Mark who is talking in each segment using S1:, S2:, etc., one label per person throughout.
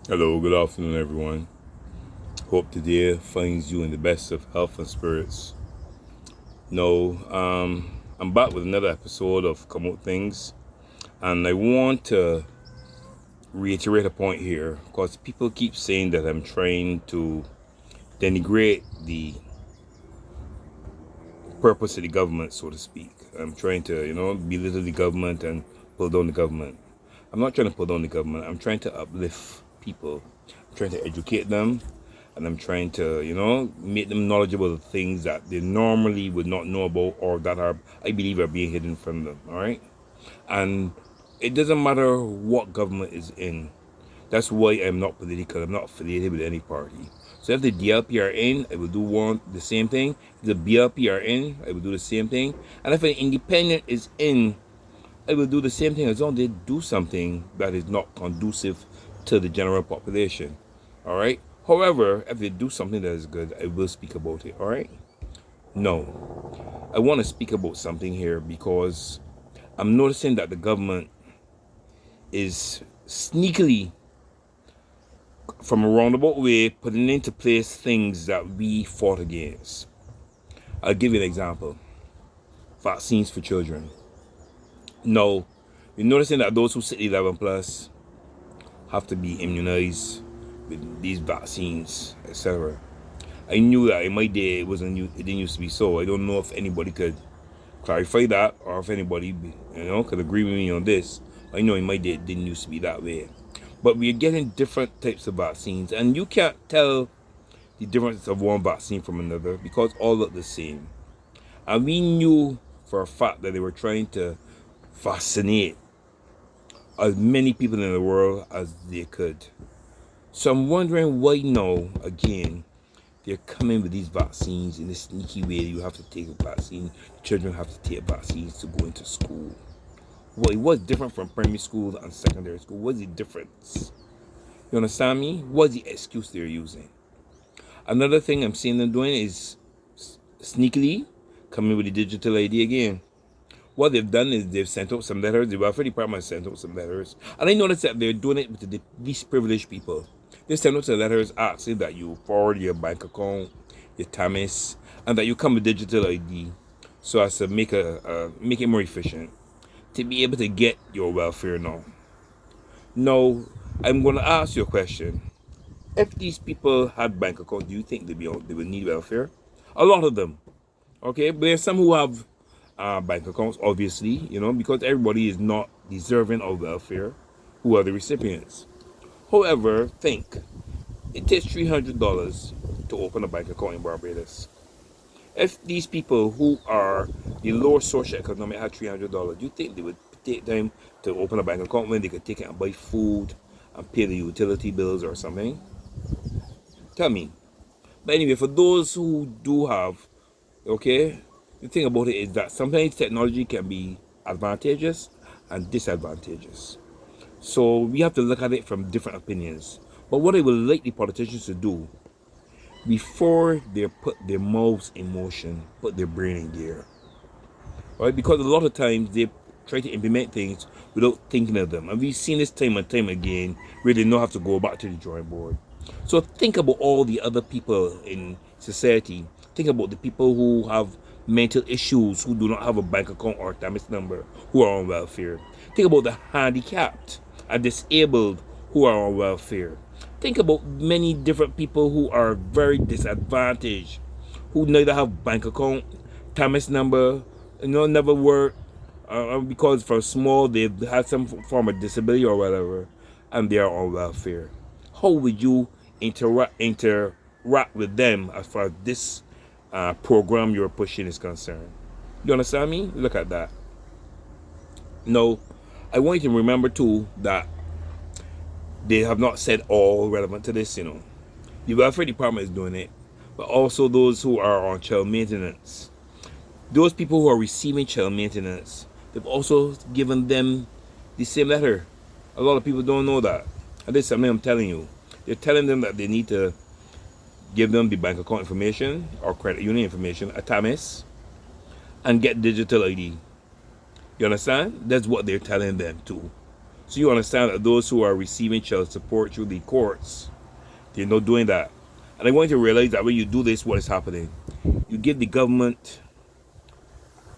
S1: Hello, good afternoon, everyone. Hope today finds you in the best of health and spirits. No, I'm back with another episode of Come Out Things, and I want to reiterate a point here because people keep saying that I'm trying to denigrate the purpose of the government, so to speak. I'm trying to, belittle the government and pull down the government. I'm not trying to pull down the government. I'm trying to uplift people. I'm trying to educate them, and I'm trying to, make them knowledgeable of things that they normally would not know about or that are, I believe, are being hidden from them. All right, and it doesn't matter what government is in. That's why I'm not political. I'm not affiliated with any party. So if the DLP are in, I will do the same thing. If the BLP are in, I will do the same thing. And if an independent is in, I will do the same thing as long as they do something that is not conducive to the general population. All right. However, if they do something that is good, I will speak about it. All right. No, I want to speak about something here because I'm noticing that the government is sneakily, from a roundabout way, putting into place things that we fought against. I'll give you an example. Vaccines for children. No, you're noticing that those who sit 11 plus have to be immunized with these vaccines, etc. I knew that in my day it didn't used to be so. I don't know if anybody could clarify that or if anybody could agree with me on this. I know in my day it didn't used to be that way. But we're getting different types of vaccines, and you can't tell the difference of one vaccine from another because all look the same. And we knew for a fact that they were trying to vaccinate as many people in the world as they could. So I'm wondering why now, again, they're coming with these vaccines in a sneaky way. You have to take a vaccine. Children have to take vaccines to go into school. Well, what's different from primary school and secondary school? What's the difference? You understand me? What's the excuse they're using? Another thing I'm seeing them doing is sneakily coming with the digital ID again. What they've done is they've sent out some letters. The welfare department sent out some letters, and I noticed that they're doing it with the least privileged people. They send out some letters asking that you forward your bank account, your TAMIS, and that you come with digital ID, so as to make it more efficient to be able to get your welfare now. Now, I'm going to ask you a question. If these people had bank accounts, do you think they would need welfare? A lot of them. Okay, but there's some who have bank accounts, obviously, because everybody is not deserving of welfare who are the recipients. However, think it takes $300 to open a bank account in Barbados. If these people who are the lower socioeconomic had $300, do you think they would take time to open a bank account when they could take it and buy food and pay the utility bills or something? Tell me. But anyway, for those who do have, okay, the thing about it is that sometimes technology can be advantageous and disadvantageous. So we have to look at it from different opinions. But what I would like the politicians to do before they put their mouths in motion, put their brain in gear. Right? Because a lot of times they try to implement things without thinking of them. And we've seen this time and time again where they don't have to go back to the drawing board. So think about all the other people in society. Think about the people who have mental issues, who do not have a bank account or a TAMIS number, who are on welfare. Think about the handicapped and disabled who are on welfare. Think about many different people who are very disadvantaged, who neither have bank account, TAMIS number, never work, because from small they've had some form of disability or whatever, and they are on welfare. How would you interact with them as far as this program you're pushing is concerned? You understand me? Look at that. No, I want you to remember too that they have not said all relevant to this. The welfare department is doing it, but also those who are on child maintenance. Those people who are receiving child maintenance, they've also given them the same letter. A lot of people don't know that. And this is something I'm telling you. They're telling them that they need to give them the bank account information or credit union information, a TAMIS, and get digital ID. You understand? That's what they're telling them too. So you understand that those who are receiving child support through the courts, they're not doing that. And I want you to realize that when you do this, what is happening? You give the government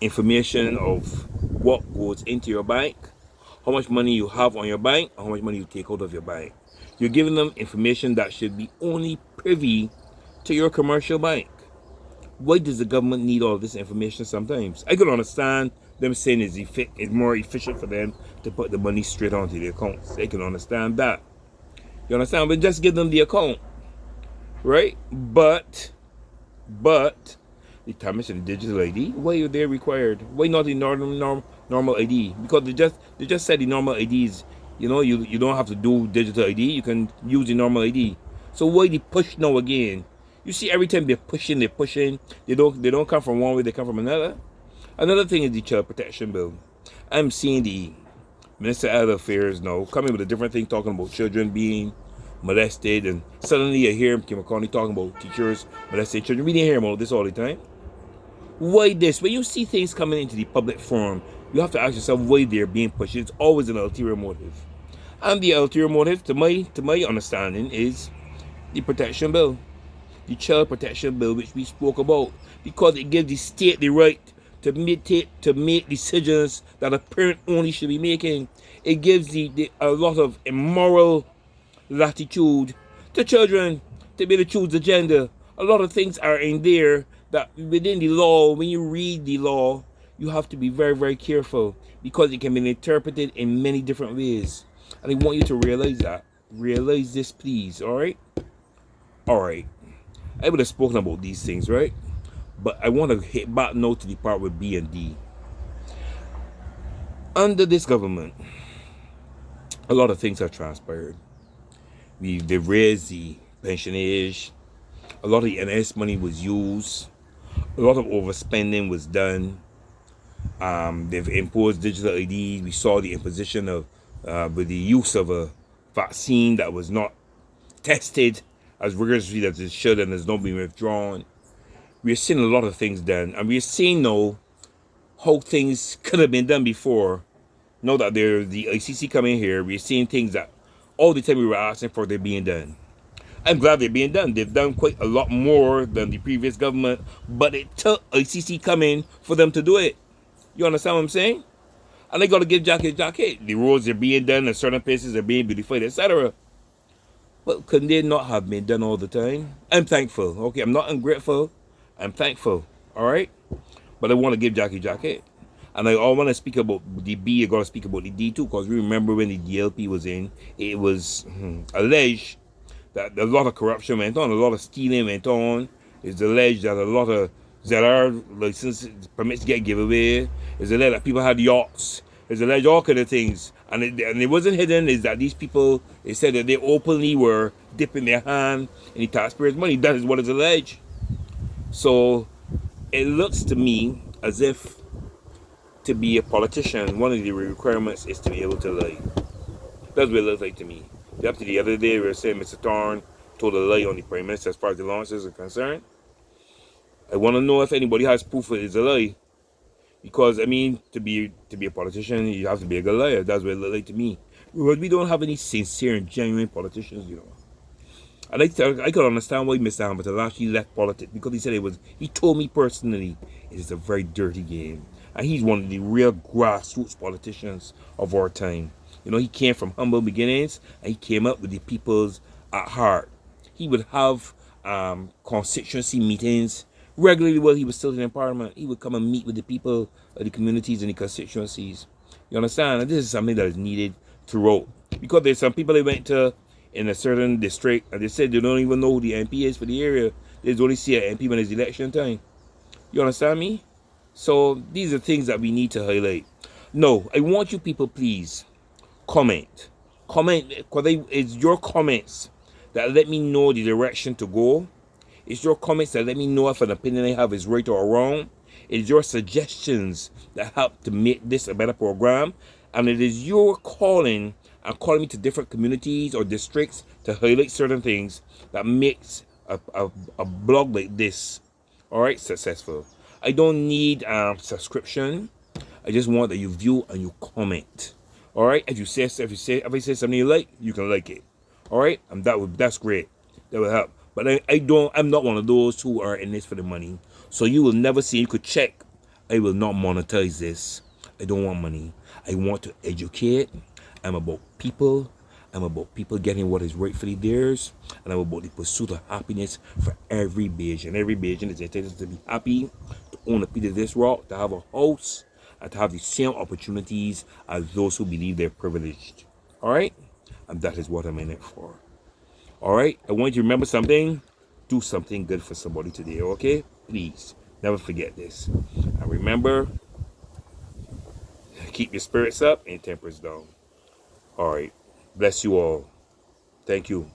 S1: information of what goes into your bank, how much money you have on your bank, and how much money you take out of your bank. You're giving them information that should be only privy to your commercial bank. Why does the government need all this information sometimes? I can understand them saying it's more efficient for them to put the money straight onto the accounts. I can understand that. You understand? But just give them the account, right? But the time it's in digital ID, why are they required? Why not the normal ID? Because they just said the normal IDs, you don't have to do digital ID, you can use the normal ID. So why the push now again? You see, every time they're pushing, they don't come from one way, they come from another. Another thing is the child protection bill. I'm seeing the Minister of Affairs now coming with a different thing, talking about children being molested, and suddenly I hear Kim McConnell talking about teachers molesting children. We didn't hear about this all the time. Why this? When you see things coming into the public forum, you have to ask yourself why they're being pushed. It's always an ulterior motive. And the ulterior motive, to my understanding, is the protection bill. The child protection bill, which we spoke about, because it gives the state the right to make decisions that a parent only should be making. It gives a lot of immoral latitude to children to be able to choose the gender. A lot of things are in there that within the law, when you read the law, you have to be very, very careful, because it can be interpreted in many different ways. And I want you to realize that. Realize this, please, all right? All right. I would have spoken about these things, right? But I want to hit back now to the part with B and D. Under this government, a lot of things have transpired. They've raised the pension age. A lot of the NS money was used. A lot of overspending was done. They've imposed digital ID. We saw the imposition of with the use of a vaccine that was not tested as rigorously as it should and has not been withdrawn. We're seeing a lot of things done, and we're seeing now how things could have been done before. Now that there's the ICC coming here, we're seeing things that all the time we were asking for, they're being done. I'm glad they're being done. They've done quite a lot more than the previous government, but it took ICC coming for them to do it. You understand what I'm saying? And they got to give jacket. The roads are being done, and certain places are being beautified, etc. But could they not have been done all the time? I'm thankful. Okay, I'm not ungrateful. I'm thankful. All right? But I want to give jacket. And I want to speak about the B. I got to speak about the D too, because we remember when the DLP was in, it was alleged that a lot of corruption went on, a lot of stealing went on. It's alleged that a lot of ZR licenses, permits get given away. It's alleged that people had yachts. It's alleged all kind of things. And it wasn't hidden, is that these people, they said that they openly were dipping their hand in the taxpayers' money. That is what is alleged. So it looks to me as if to be a politician, one of the requirements is to be able to lie. That's what it looks like to me. Up to the other day, we were saying Mr. Thorne told a lie on the Prime Minister as far as the launches are concerned. I want to know if anybody has proof that it's a lie. Because, I mean, to be a politician, you have to be a good liar. That's what it looks like to me. Because we don't have any sincere and genuine politicians, And I could understand why Mr. Hamilton actually left politics, because he said he told me personally, it is a very dirty game. And he's one of the real grassroots politicians of our time. He came from humble beginnings, and he came up with the people's at heart. He would have constituency meetings regularly while he was still in Parliament. He would come and meet with the people of the communities and the constituencies. You understand? And this is something that is needed throughout. Because there's some people they went to in a certain district, and they said they don't even know who the MP is for the area. They only see an MP when it's election time. You understand me? So these are things that we need to highlight. No, I want you people, please, comment, because it's your comments that let me know the direction to go. It's your comments that let me know if an opinion I have is right or wrong. It's your suggestions that help to make this a better program. And it is your calling me to different communities or districts to highlight certain things that makes a blog like this, all right, successful. I don't need subscription. I just want that you view and you comment. All right. If I say something you like, you can like it. All right. That's great. That will help. But I'm not one of those who are in this for the money. So you will never see. You could check. I will not monetize this. I don't want money. I want to educate. I'm about people. I'm about people getting what is rightfully theirs. And I'm about the pursuit of happiness for every Bayesian. Every Bayesian is entitled to be happy, to own a piece of this rock, to have a house, and to have the same opportunities as those who believe they're privileged. All right? And that is what I'm in it for. All right? I want you to remember something. Do something good for somebody today, okay? Please. Never forget this. And remember, keep your spirits up and your tempers down. All right. Bless you all. Thank you.